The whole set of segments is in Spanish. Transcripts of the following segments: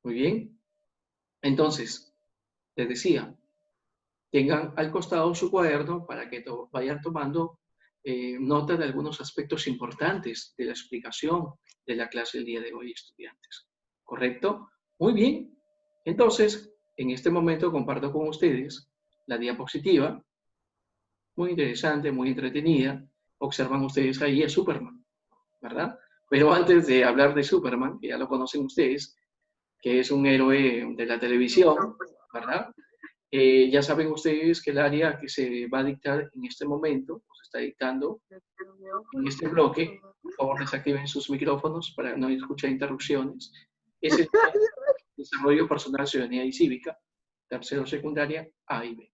Muy bien. Entonces, les decía, tengan al costado su cuaderno para que vayan tomando nota de algunos aspectos importantes de la explicación de la clase del día de hoy, estudiantes. ¿Correcto? Muy bien. Entonces, en este momento comparto con ustedes la diapositiva, muy interesante, muy entretenida. Observan ustedes ahí a Superman, ¿verdad? Pero antes de hablar de Superman, que ya lo conocen ustedes, que es un héroe de la televisión, ¿verdad? Ya saben ustedes que el área que se va a dictar en este momento, o se está dictando en este bloque, por favor desactiven sus micrófonos para no escuchar interrupciones, es el desarrollo personal, ciudadanía y cívica, tercero secundaria A y B.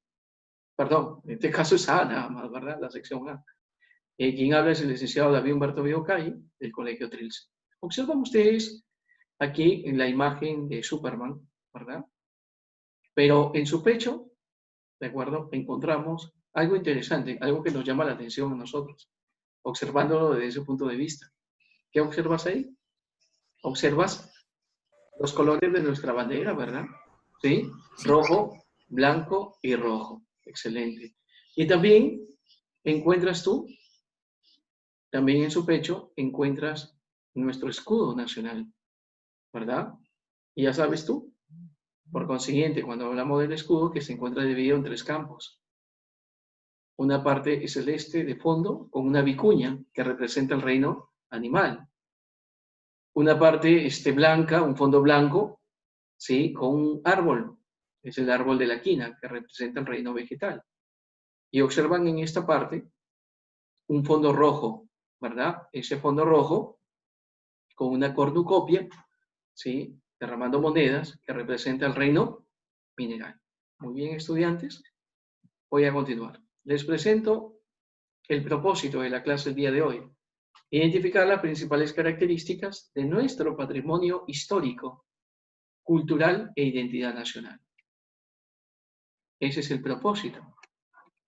Perdón, en este caso es A nada más, ¿verdad? La sección A. Quien habla es el licenciado David Humberto Calle, del Colegio Trilce. Observan ustedes aquí en la imagen de Superman, ¿verdad? Pero en su pecho, ¿de acuerdo? Encontramos algo interesante, algo que nos llama la atención a nosotros, observándolo desde ese punto de vista. ¿Qué observas ahí? Observas los colores de nuestra bandera, ¿verdad? ¿Sí? Rojo, blanco y rojo. Excelente. Y también encuentras tú, también en su pecho, encuentras nuestro escudo nacional, ¿verdad? Y ya sabes tú, por consiguiente, cuando hablamos del escudo, que se encuentra dividido en tres campos. Una parte es celeste de fondo, con una vicuña que representa el reino animal. Una parte blanca, un fondo blanco, ¿sí? Con un árbol, es el árbol de la quina, que representa el reino vegetal. Y observan en esta parte un fondo rojo, ¿verdad? Ese fondo rojo con una cornucopia, ¿sí? Derramando monedas, que representa el reino mineral. Muy bien, estudiantes, voy a continuar. Les presento el propósito de la clase del día de hoy. Identificar las principales características de nuestro patrimonio histórico, cultural e identidad nacional. Ese es el propósito.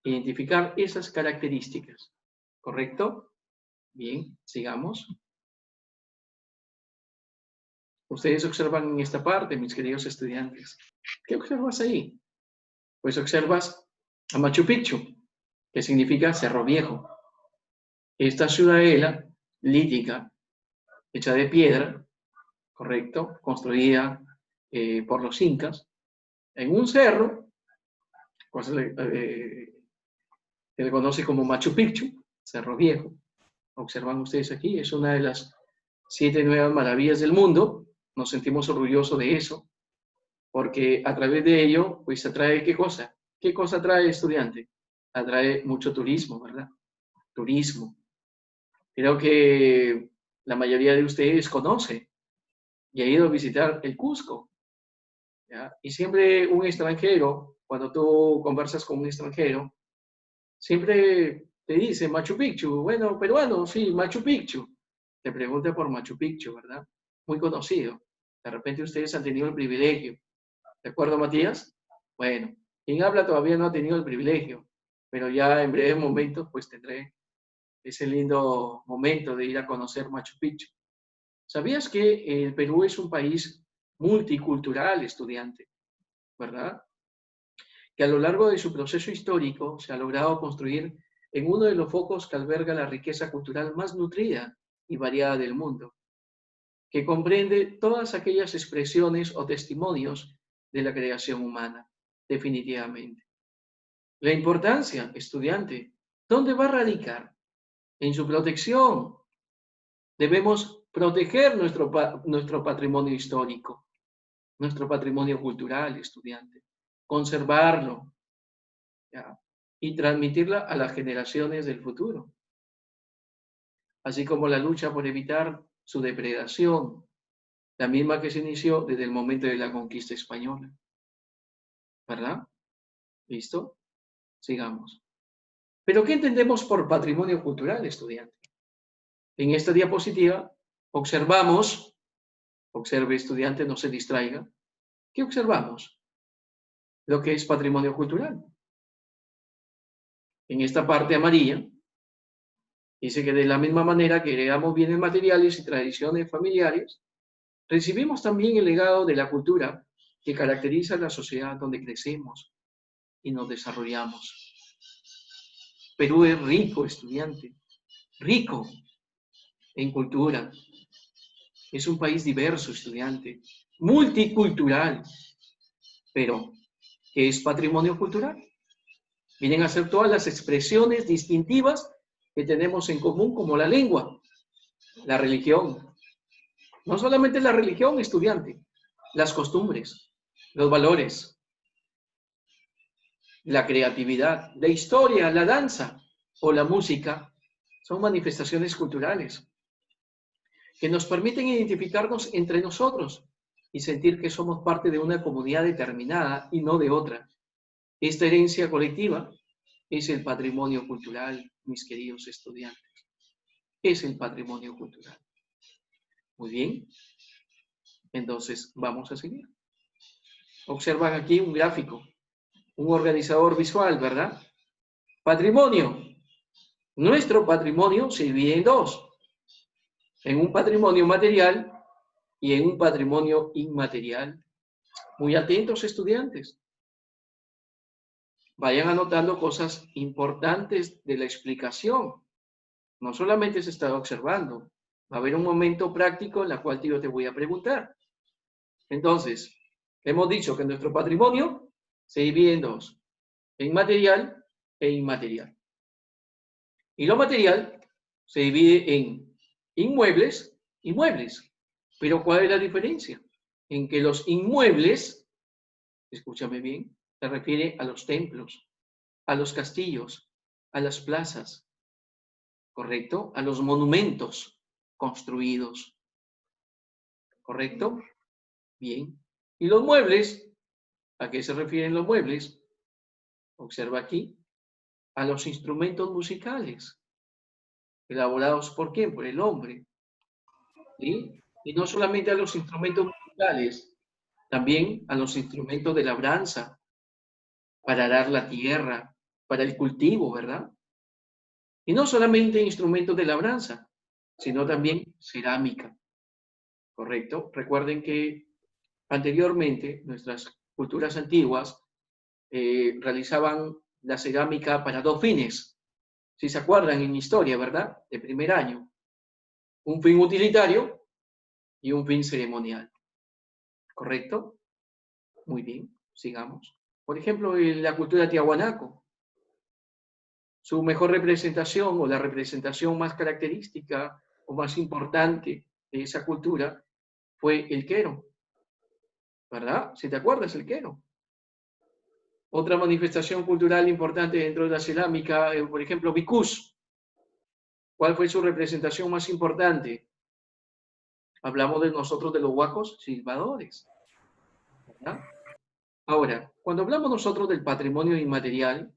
Identificar esas características. ¿Correcto? Bien, sigamos. Ustedes observan en esta parte, mis queridos estudiantes. ¿Qué observas ahí? Pues observas a Machu Picchu, que significa Cerro Viejo. Esta ciudadela lítica, hecha de piedra, ¿correcto? Construida por los incas, en un cerro, pues, se le conoce como Machu Picchu, Cerro Viejo. Observan ustedes aquí, es una de las 7 nuevas maravillas del mundo. Nos sentimos orgullosos de eso, porque a través de ello, pues atrae ¿qué cosa? ¿Qué cosa atrae, estudiante? Atrae mucho turismo, ¿verdad? Turismo. Creo que la mayoría de ustedes conoce y ha ido a visitar el Cusco, ¿ya? Y siempre un extranjero, cuando tú conversas con un extranjero, siempre te dice Machu Picchu. Bueno, peruano, sí, Machu Picchu. Te pregunta por Machu Picchu, ¿verdad? Muy conocido. De repente ustedes han tenido el privilegio. ¿De acuerdo, Matías? Bueno, quien habla todavía no ha tenido el privilegio, pero ya en breves momentos pues tendré ese lindo momento de ir a conocer Machu Picchu. ¿Sabías que el Perú es un país multicultural, estudiante? ¿Verdad? Que a lo largo de su proceso histórico se ha logrado construir en uno de los focos que alberga la riqueza cultural más nutrida y variada del mundo, que comprende todas aquellas expresiones o testimonios de la creación humana, definitivamente. La importancia, estudiante, ¿dónde va a radicar? En su protección. Debemos proteger nuestro patrimonio histórico, nuestro patrimonio cultural, estudiante, conservarlo, ¿ya? Y transmitirla a las generaciones del futuro, así como la lucha por evitar su depredación, la misma que se inició desde el momento de la conquista española. ¿Verdad? ¿Listo? Sigamos. ¿Pero qué entendemos por patrimonio cultural, estudiante? En esta diapositiva observamos, observe estudiante, no se distraiga, ¿qué observamos? Lo que es patrimonio cultural. En esta parte amarilla, dice que de la misma manera que heredamos bienes materiales y tradiciones familiares, Recibimos también el legado de la cultura que caracteriza a la sociedad donde crecemos y nos desarrollamos. Perú es rico, estudiante, rico en cultura. Es un país diverso, estudiante, multicultural, pero ¿qué es patrimonio cultural? Vienen a ser todas las expresiones distintivas que tenemos en común, como la lengua, la religión. No solamente la religión, estudiante, las costumbres, los valores, la creatividad, la historia, la danza o la música son manifestaciones culturales que nos permiten identificarnos entre nosotros y sentir que somos parte de una comunidad determinada y no de otra. Esta herencia colectiva es el patrimonio cultural, mis queridos estudiantes. Es el patrimonio cultural. Muy bien, entonces vamos a seguir. Observan aquí un gráfico, un organizador visual, ¿verdad? Patrimonio. Nuestro patrimonio se divide en dos, en un patrimonio material y en un patrimonio inmaterial. Muy atentos, estudiantes. Vayan anotando cosas importantes de la explicación. No solamente se está observando, va a haber un momento práctico en el cual yo te voy a preguntar. Entonces, hemos dicho que nuestro patrimonio se divide en dos, en material e inmaterial. Y lo material se divide en inmuebles y muebles. Pero ¿cuál es la diferencia? En que los inmuebles, escúchame bien, se refiere a los templos, a los castillos, a las plazas, ¿correcto? A los monumentos construidos, ¿correcto? Bien. ¿Y los muebles? ¿A qué se refieren los muebles? Observa aquí, a los instrumentos musicales, elaborados ¿por quién? Por el hombre. ¿Sí? Y no solamente a los instrumentos musicales, también a los instrumentos de labranza, para arar la tierra, para el cultivo, ¿verdad? Y no solamente instrumentos de labranza, sino también cerámica, ¿correcto? Recuerden que anteriormente nuestras culturas antiguas realizaban la cerámica para dos fines. Si se acuerdan en historia, ¿verdad? De primer año. Un fin utilitario y un fin ceremonial. ¿Correcto? Muy bien, sigamos. Por ejemplo, en la cultura tiahuanaco, su mejor representación o la representación más característica o más importante de esa cultura fue el quero, ¿verdad? Si te acuerdas, el quero. Otra manifestación cultural importante dentro de la cerámica, por ejemplo, Vicús. ¿Cuál fue su representación más importante? Hablamos de nosotros de los huacos silbadores, ¿verdad? Ahora, cuando hablamos nosotros del patrimonio inmaterial,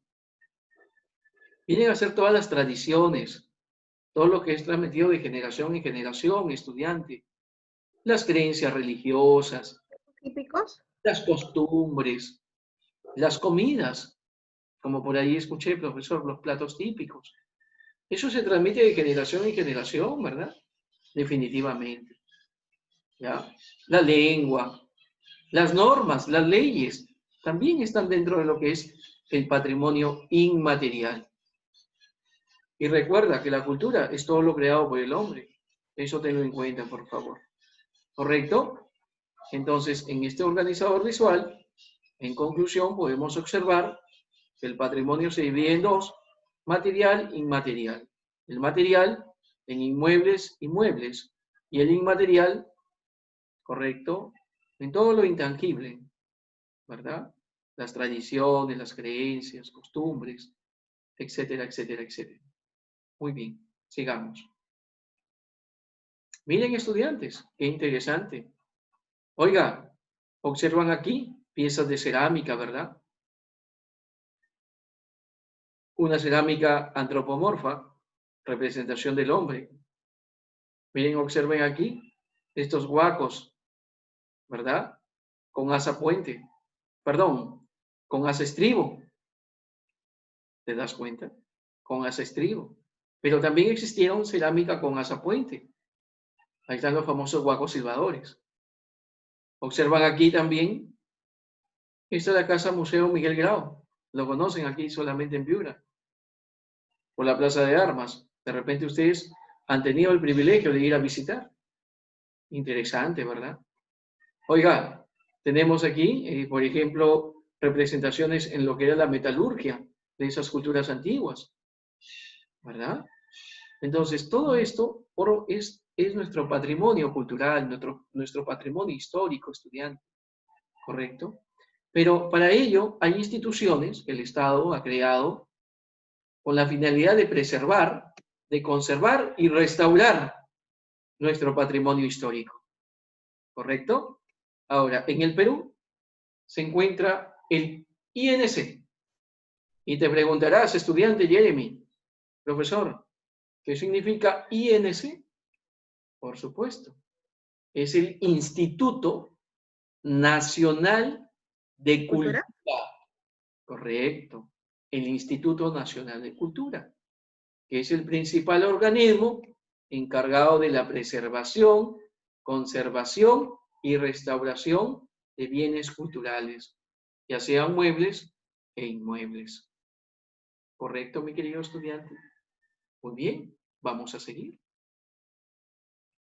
vienen a ser todas las tradiciones, todo lo que es transmitido de generación en generación, estudiante, las creencias religiosas, ¿Típicos? las costumbres, las comidas, como por ahí escuché, profesor, los platos típicos. Eso se transmite de generación en generación, ¿verdad? Definitivamente. ¿Ya? La lengua, las normas, las leyes, también están dentro de lo que es el patrimonio inmaterial. Y recuerda que la cultura es todo lo creado por el hombre. Eso tenlo en cuenta, por favor. ¿Correcto? Entonces, en este organizador visual, en conclusión, podemos observar que el patrimonio se divide en dos, material e inmaterial. El material en inmuebles y muebles, y el inmaterial, ¿correcto? En todo lo intangible, ¿verdad? Las tradiciones, las creencias, costumbres, etcétera, etcétera, etcétera. Muy bien, sigamos. Miren, estudiantes, qué interesante. Oiga, observan aquí piezas de cerámica, ¿verdad? Una cerámica antropomorfa, representación del hombre. Miren, observen aquí estos huacos, ¿verdad? Con asa puente, perdón, con asa estribo. ¿Te das cuenta? Con asa estribo. Pero también existieron cerámica con asa puente. Ahí están los famosos huacos silbadores. Observan aquí también, esta es la Casa Museo Miguel Grau. Lo conocen aquí solamente en Piura, por la Plaza de Armas. De repente ustedes han tenido el privilegio de ir a visitar. Interesante, ¿verdad? Oiga, tenemos aquí, por ejemplo, representaciones en lo que era la metalurgia de esas culturas antiguas, ¿verdad? Entonces, todo esto es nuestro patrimonio cultural, nuestro patrimonio histórico, estudiante, ¿correcto? Pero para ello hay instituciones que el Estado ha creado con la finalidad de preservar, de conservar y restaurar nuestro patrimonio histórico, ¿correcto? Ahora, en el Perú se encuentra el INC. Y te preguntarás, estudiante Jeremy, profesor, ¿qué significa INC? Por supuesto, es el Instituto Nacional de ¿Cultura? Cultura, correcto, el Instituto Nacional de Cultura, que es el principal organismo encargado de la preservación, conservación y restauración de bienes culturales, ya sean muebles e inmuebles. ¿Correcto, mi querido estudiante? Muy bien, vamos a seguir.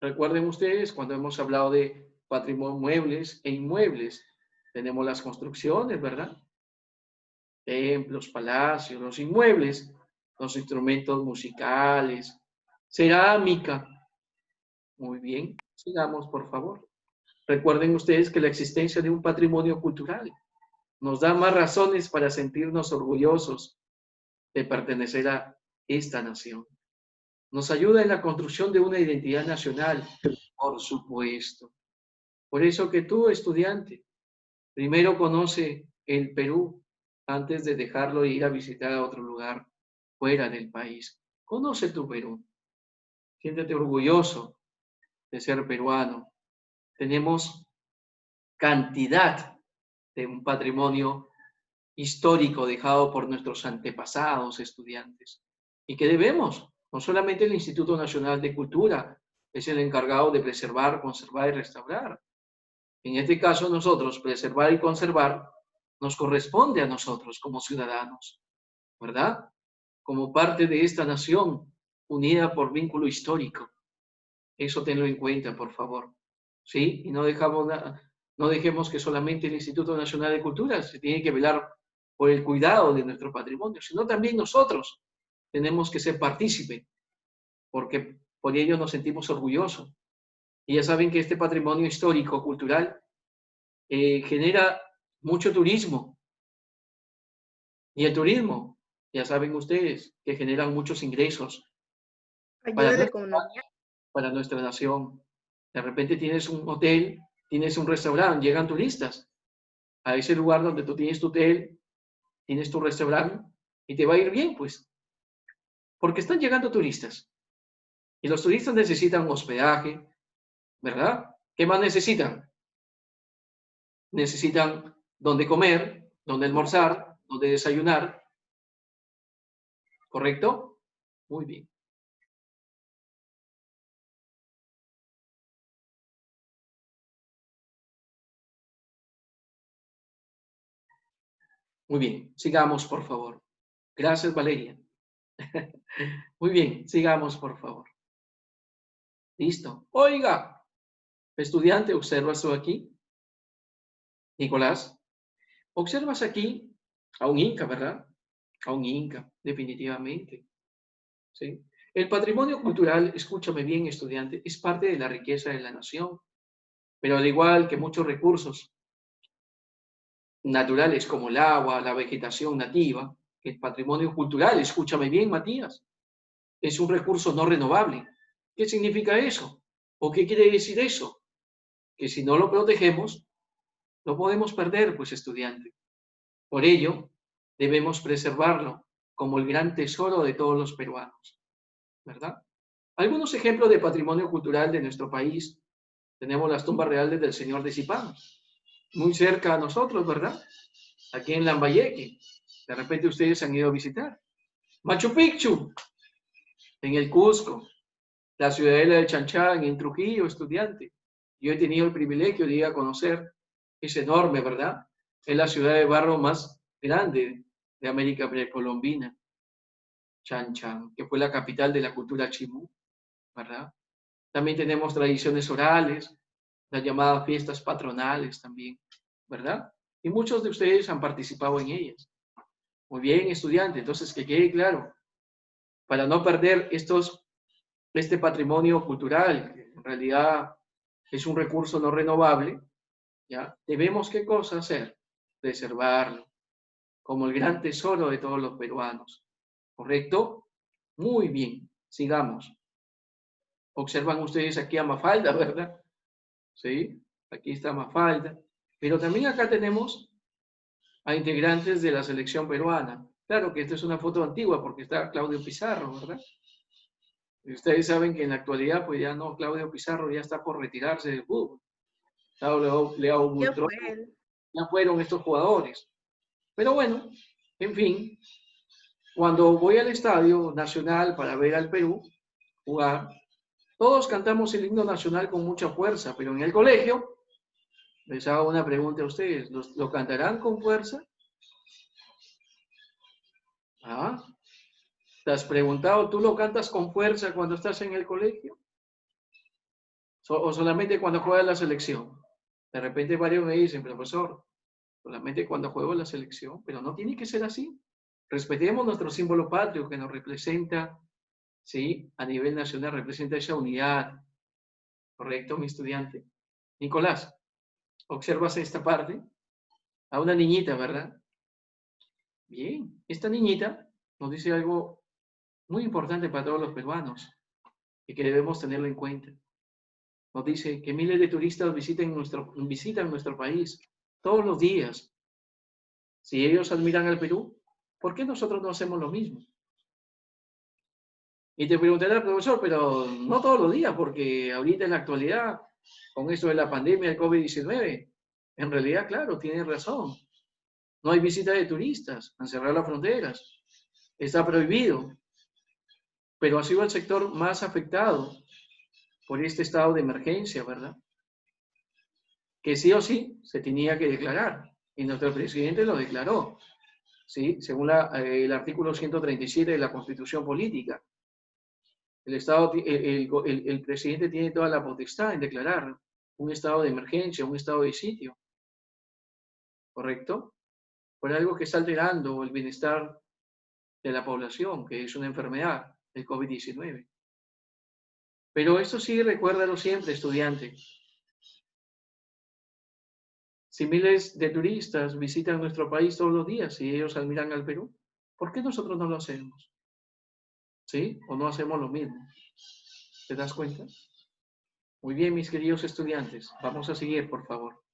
Recuerden ustedes, cuando hemos hablado de patrimonio muebles e inmuebles, tenemos las construcciones, ¿verdad? Templos, palacios, los inmuebles, los instrumentos musicales, cerámica. Muy bien, sigamos, por favor. Recuerden ustedes que la existencia de un patrimonio cultural nos da más razones para sentirnos orgullosos de pertenecer a esta nación. Nos ayuda en la construcción de una identidad nacional, por supuesto. Por eso que tú, estudiante, primero conoce el Perú antes de dejarlo e ir a visitar a otro lugar fuera del país. Conoce tu Perú. Siéntete orgulloso de ser peruano. Tenemos cantidad de un patrimonio histórico dejado por nuestros antepasados estudiantes y que debemos, no solamente el Instituto Nacional de Cultura es el encargado de preservar, conservar y restaurar. En este caso nosotros, preservar y conservar, nos corresponde a nosotros como ciudadanos, ¿verdad? Como parte de esta nación unida por vínculo histórico. Eso tenlo en cuenta, por favor. ¿Sí? Y no dejemos que solamente el Instituto Nacional de Cultura se tiene que velar por el cuidado de nuestro patrimonio, sino también nosotros tenemos que ser partícipe, porque por ello nos sentimos orgullosos. Y ya saben que este patrimonio histórico, cultural, genera mucho turismo. Y el turismo, ya saben ustedes, que generan muchos ingresos para Ayuda a la nuestra, economía. para nuestra nación. De repente tienes un hotel, tienes un restaurante, llegan turistas a ese lugar donde tú tienes tu hotel, tienes tu restaurante y te va a ir bien, pues, porque están llegando turistas. Y los turistas necesitan hospedaje, ¿verdad? ¿Qué más necesitan? Necesitan dónde comer, dónde almorzar, dónde desayunar, ¿correcto? Muy bien. Muy bien, sigamos, por favor. Gracias, Valeria. Muy bien, sigamos, por favor. Listo. Oiga, estudiante, observa esto aquí. Nicolás, observas aquí a un inca, ¿verdad? A un inca, definitivamente. ¿Sí? El patrimonio cultural, escúchame bien, estudiante, es parte de la riqueza de la nación, pero al igual que muchos recursos naturales como el agua, la vegetación nativa, el patrimonio cultural, escúchame bien, Matías, es un recurso no renovable. ¿Qué significa eso? ¿O qué quiere decir eso? Que si no lo protegemos, lo podemos perder, pues, estudiante. Por ello, debemos preservarlo como el gran tesoro de todos los peruanos, ¿verdad? Algunos ejemplos de patrimonio cultural de nuestro país. Tenemos las tumbas reales del Señor de Zipán, muy cerca a nosotros, ¿verdad? Aquí en Lambayeque. De repente ustedes han ido a visitar. Machu Picchu, en el Cusco. La ciudadela de Chan Chan, en Trujillo, estudiante. Yo he tenido el privilegio de ir a conocer, es enorme, ¿verdad? Es la ciudad de barro más grande de América precolombina, Chan Chan, que fue la capital de la cultura chimú, ¿verdad? También tenemos tradiciones orales, las llamadas fiestas patronales también, ¿verdad? Y muchos de ustedes han participado en ellas. Muy bien, estudiante, entonces que quede claro, para no perder este patrimonio cultural, que en realidad es un recurso no renovable, ¿ya? Debemos, ¿qué cosa hacer? Preservarlo, como el gran tesoro de todos los peruanos. ¿Correcto? Muy bien, sigamos. Observan ustedes aquí a Mafalda, ¿verdad? ¿Sí? Aquí está Mafalda. Pero también acá tenemos a integrantes de la selección peruana. Claro que esta es una foto antigua porque está Claudio Pizarro, ¿verdad? Y ustedes saben que en la actualidad, pues ya no, Claudio Pizarro ya está por retirarse del fútbol. Leao Ya Buitrón, fue él. ya fueron estos jugadores. Pero bueno, en fin, cuando voy al Estadio Nacional para ver al Perú jugar, todos cantamos el himno nacional con mucha fuerza, pero en el colegio, les hago una pregunta a ustedes, ¿lo cantarán con fuerza? ¿Ah? ¿Te has preguntado, tú lo cantas con fuerza cuando estás en el colegio? ¿O solamente cuando juega la selección? De repente varios me dicen, profesor, solamente cuando juego la selección, pero no tiene que ser así. Respetemos nuestro símbolo patrio que nos representa, ¿sí? A nivel nacional representa esa unidad. ¿Correcto, mi estudiante? Nicolás, observas esta parte, a una niñita, ¿verdad? Bien, esta niñita nos dice algo muy importante para todos los peruanos y que debemos tenerlo en cuenta. Nos dice que miles de turistas visitan nuestro país todos los días. Si ellos admiran al Perú, ¿por qué nosotros no hacemos lo mismo? Y te preguntará, profesor, pero no todos los días, porque ahorita en la actualidad, con esto de la pandemia del COVID-19, en realidad, claro, tienes razón. No hay visita de turistas, han cerrado las fronteras, está prohibido, pero ha sido el sector más afectado por este estado de emergencia, ¿verdad? Que sí o sí se tenía que declarar, y nuestro presidente lo declaró, ¿sí? Según el artículo 137 de la Constitución Política. El, estado, el presidente tiene toda la potestad en declarar un estado de emergencia, un estado de sitio, ¿correcto? Por algo que está alterando el bienestar de la población, que es una enfermedad, el COVID-19. Pero esto sí, recuérdalo siempre, estudiante. Si miles de turistas visitan nuestro país todos los días y ellos admiran al Perú, ¿por qué nosotros no lo hacemos? ¿Sí? ¿O no hacemos lo mismo? ¿Te das cuenta? Muy bien, mis queridos estudiantes. Vamos a seguir, por favor.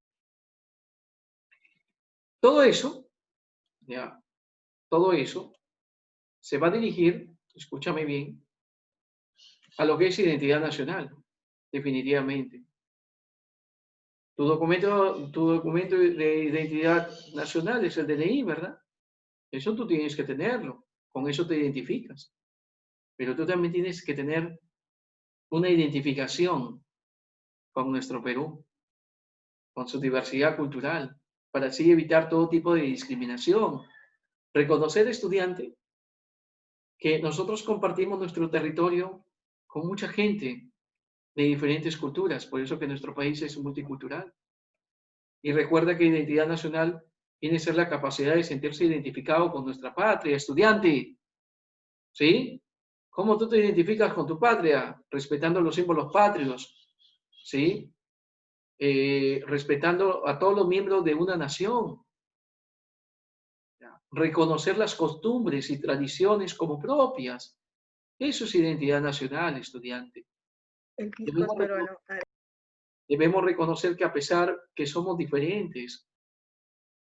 Todo eso, ya, todo eso se va a dirigir, escúchame bien, a lo que es identidad nacional, definitivamente. Tu documento de identidad nacional es el DNI, ¿verdad? Eso tú tienes que tenerlo, con eso te identificas. Pero tú también tienes que tener una identificación con nuestro Perú, con su diversidad cultural, para así evitar todo tipo de discriminación. Reconocer, estudiante, que nosotros compartimos nuestro territorio con mucha gente de diferentes culturas, por eso que nuestro país es multicultural. Y recuerda que identidad nacional tiene que ser la capacidad de sentirse identificado con nuestra patria, estudiante. ¿Sí? ¿Cómo tú te identificas con tu patria? Respetando los símbolos patrios, ¿sí? Respetando a todos los miembros de una nación. Reconocer las costumbres y tradiciones como propias. Eso es identidad nacional, estudiante. El pisco es Debemos, peruano. debemos reconocer que a pesar que somos diferentes,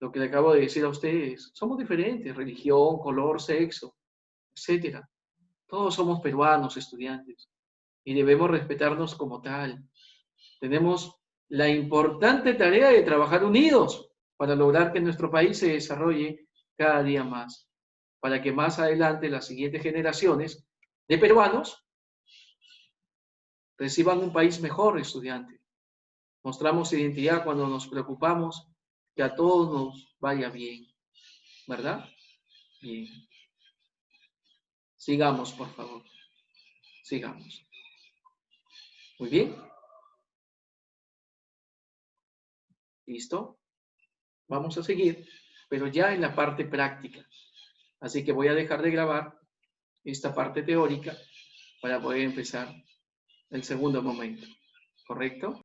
lo que le acabo de decir a ustedes, somos diferentes, religión, color, sexo, etcétera. Todos somos peruanos, estudiantes, y debemos respetarnos como tal. Tenemos la importante tarea de trabajar unidos para lograr que nuestro país se desarrolle cada día más, para que más adelante las siguientes generaciones de peruanos reciban un país mejor, estudiante. Mostramos identidad cuando nos preocupamos que a todos nos vaya bien, ¿verdad? Bien. Sigamos, por favor. Sigamos. Muy bien. ¿Listo? Vamos a seguir, pero ya en la parte práctica. Así que voy a dejar de grabar esta parte teórica para poder empezar el segundo momento. ¿Correcto?